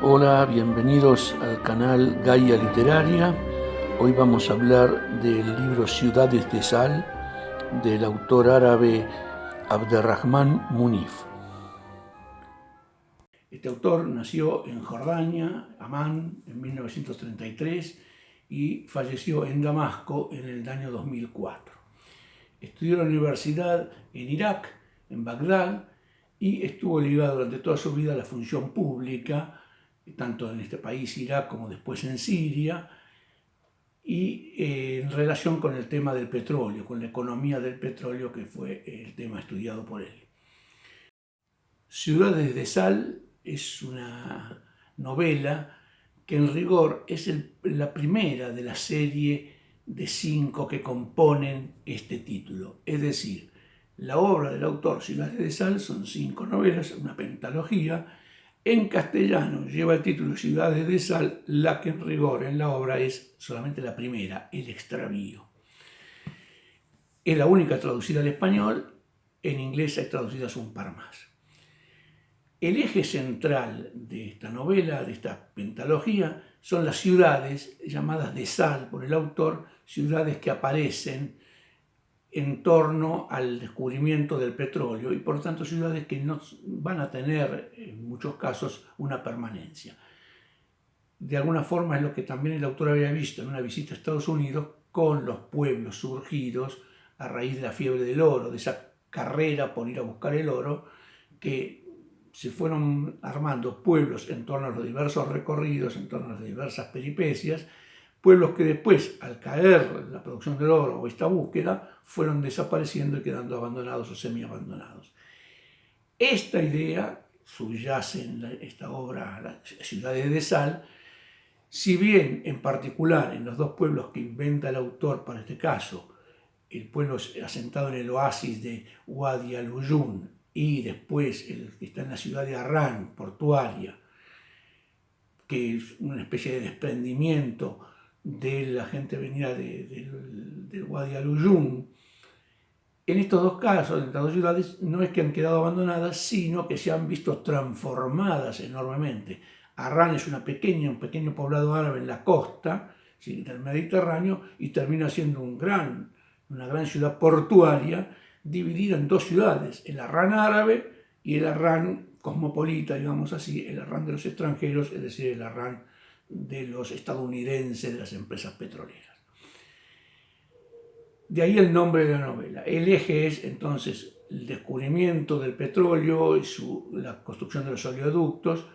Hola, bienvenidos al canal Gaia Literaria. Hoy vamos a hablar del libro Ciudades de Sal del autor árabe Abderrahman Munif. Este autor nació en Jordania, Amán, en 1933 y falleció en Damasco en el año 2004. Estudió en la universidad en Irak, en Bagdad, y estuvo ligado durante toda su vida a la función pública, tanto en este país, Irak, como después en Siria, y en relación con el tema del petróleo, con la economía del petróleo, que fue el tema estudiado por él. Ciudades de Sal es una novela que en rigor es la primera de la serie de 5 que componen este título. Es decir, la obra del autor Ciudades de Sal son 5 novelas, una pentalogía. En castellano lleva el título Ciudades de Sal, la que en rigor en la obra es solamente la primera, El extravío. Es la única traducida al español, en inglés hay traducidas un par más. El eje central de esta novela, de esta pentalogía, son las ciudades llamadas de sal por el autor, ciudades que aparecen en torno al descubrimiento del petróleo y por lo tanto ciudades que no van a tener en muchos casos una permanencia. De alguna forma es lo que también el autor había visto en una visita a Estados Unidos con los pueblos surgidos a raíz de la fiebre del oro, de esa carrera por ir a buscar el oro, que se fueron armando pueblos en torno a los diversos recorridos, en torno a las diversas peripecias, pueblos que después, al caer la producción del oro o esta búsqueda, fueron desapareciendo y quedando abandonados o semi-abandonados. Esta idea subyace en esta obra, Las Ciudades de Sal, si bien en particular en los dos pueblos que inventa el autor para este caso, el pueblo asentado en el oasis de Wadi al-Uyun y después el que está en la ciudad de Harran, portuaria, que es una especie de desprendimiento de la gente venida del Wadi al-Uyun. En estos dos casos, en estas dos ciudades, no es que han quedado abandonadas, sino que se han visto transformadas enormemente. Harran es un pequeño poblado árabe en la costa del Mediterráneo y termina siendo una gran ciudad portuaria dividida en dos ciudades, el Harran árabe y el Harran cosmopolita, digamos así, el Harran de los extranjeros, es decir, el Harran de los estadounidenses, de las empresas petroleras. De ahí el nombre de la novela. El eje es entonces el descubrimiento del petróleo y la construcción de los oleoductos,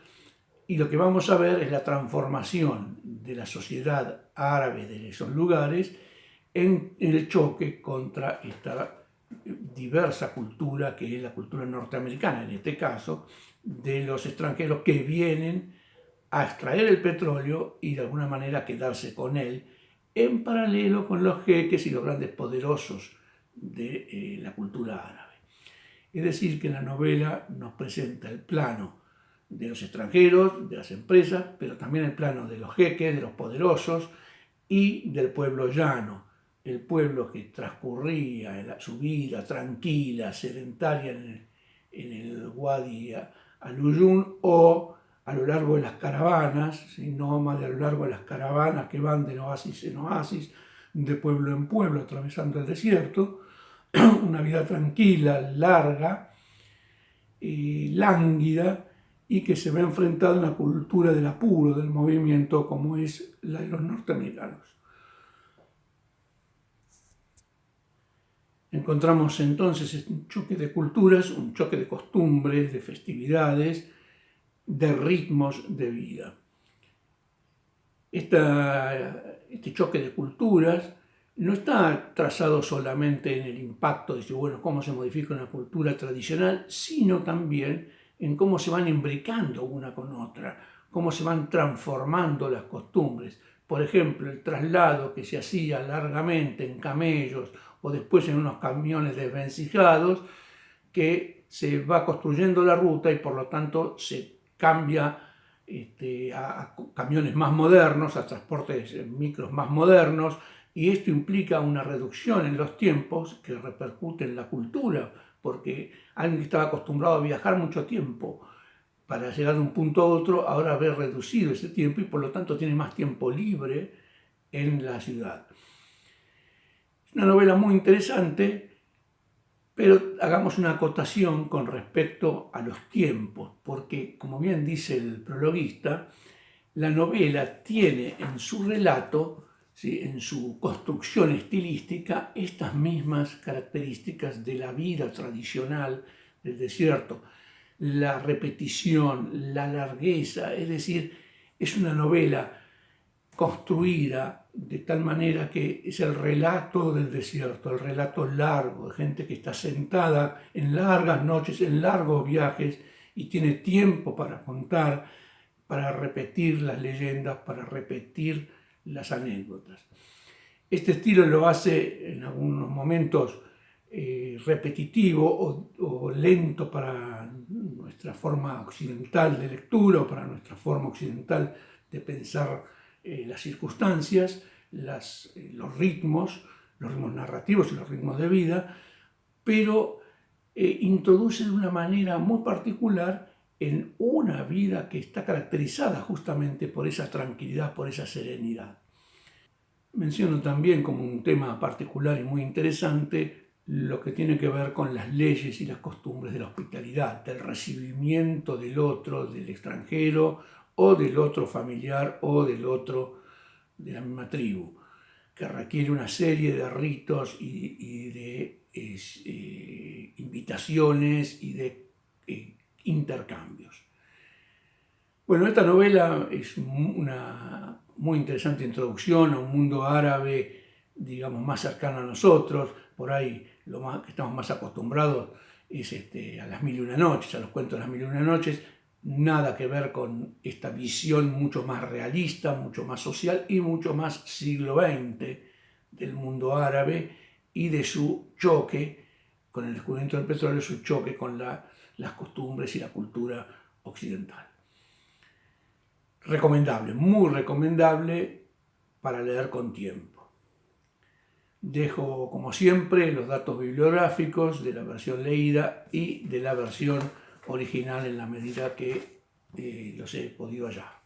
y lo que vamos a ver es la transformación de la sociedad árabe de esos lugares en el choque contra esta diversa cultura que es la cultura norteamericana, en este caso, de los extranjeros que vienen a extraer el petróleo y de alguna manera quedarse con él, en paralelo con los jeques y los grandes poderosos de la cultura árabe. Es decir, que la novela nos presenta el plano de los extranjeros, de las empresas, pero también el plano de los jeques, de los poderosos y del pueblo llano, el pueblo que transcurría su vida tranquila, sedentaria en el Wadi al-Uyun o a lo largo de las caravanas, nómades a lo largo de las caravanas que van de oasis en oasis, de pueblo en pueblo, atravesando el desierto, una vida tranquila, larga, lánguida, y que se ve enfrentada a una cultura del apuro, del movimiento, como es la de los norteamericanos. Encontramos entonces un choque de culturas, un choque de costumbres, de festividades, de ritmos de vida. Este choque de culturas no está trazado solamente en el impacto de cómo se modifica una cultura tradicional, sino también en cómo se van imbricando una con otra, cómo se van transformando las costumbres. Por ejemplo, el traslado que se hacía largamente en camellos o después en unos camiones desvencijados, que se va construyendo la ruta y por lo tanto se cambia a camiones más modernos, a transportes micros más modernos, y esto implica una reducción en los tiempos que repercute en la cultura, porque alguien que estaba acostumbrado a viajar mucho tiempo para llegar de un punto a otro, ahora ve reducido ese tiempo y por lo tanto tiene más tiempo libre en la ciudad. Es una novela muy interesante, pero hagamos una acotación con respecto a los tiempos, porque como bien dice el prologuista, la novela tiene en su relato, ¿sí?, en su construcción estilística, estas mismas características de la vida tradicional del desierto. La repetición, la largueza, es decir, es una novela construida de tal manera que es el relato del desierto, el relato largo, de gente que está sentada en largas noches, en largos viajes y tiene tiempo para contar, para repetir las leyendas, para repetir las anécdotas. Este estilo lo hace en algunos momentos repetitivo o lento para nuestra forma occidental de lectura o para nuestra forma occidental de pensar las circunstancias, los ritmos narrativos y los ritmos de vida, pero introduce de una manera muy particular en una vida que está caracterizada justamente por esa tranquilidad, por esa serenidad. Menciono también como un tema particular y muy interesante lo que tiene que ver con las leyes y las costumbres de la hospitalidad, del recibimiento del otro, del extranjero o del otro familiar o del otro de la misma tribu, que requiere una serie de ritos y de invitaciones y de intercambios. Bueno, esta novela es una muy interesante introducción a un mundo árabe, digamos, más cercano a nosotros. Por ahí lo más que estamos más acostumbrados es a las mil y una noches, a los cuentos de las mil y una noches. Nada que ver con esta visión mucho más realista, mucho más social y mucho más siglo XX del mundo árabe y de su choque con el descubrimiento del petróleo, su choque con las costumbres y la cultura occidental. Recomendable, muy recomendable para leer con tiempo. Dejo, como siempre, los datos bibliográficos de la versión leída y de la versión original en la medida que los he podido hallar.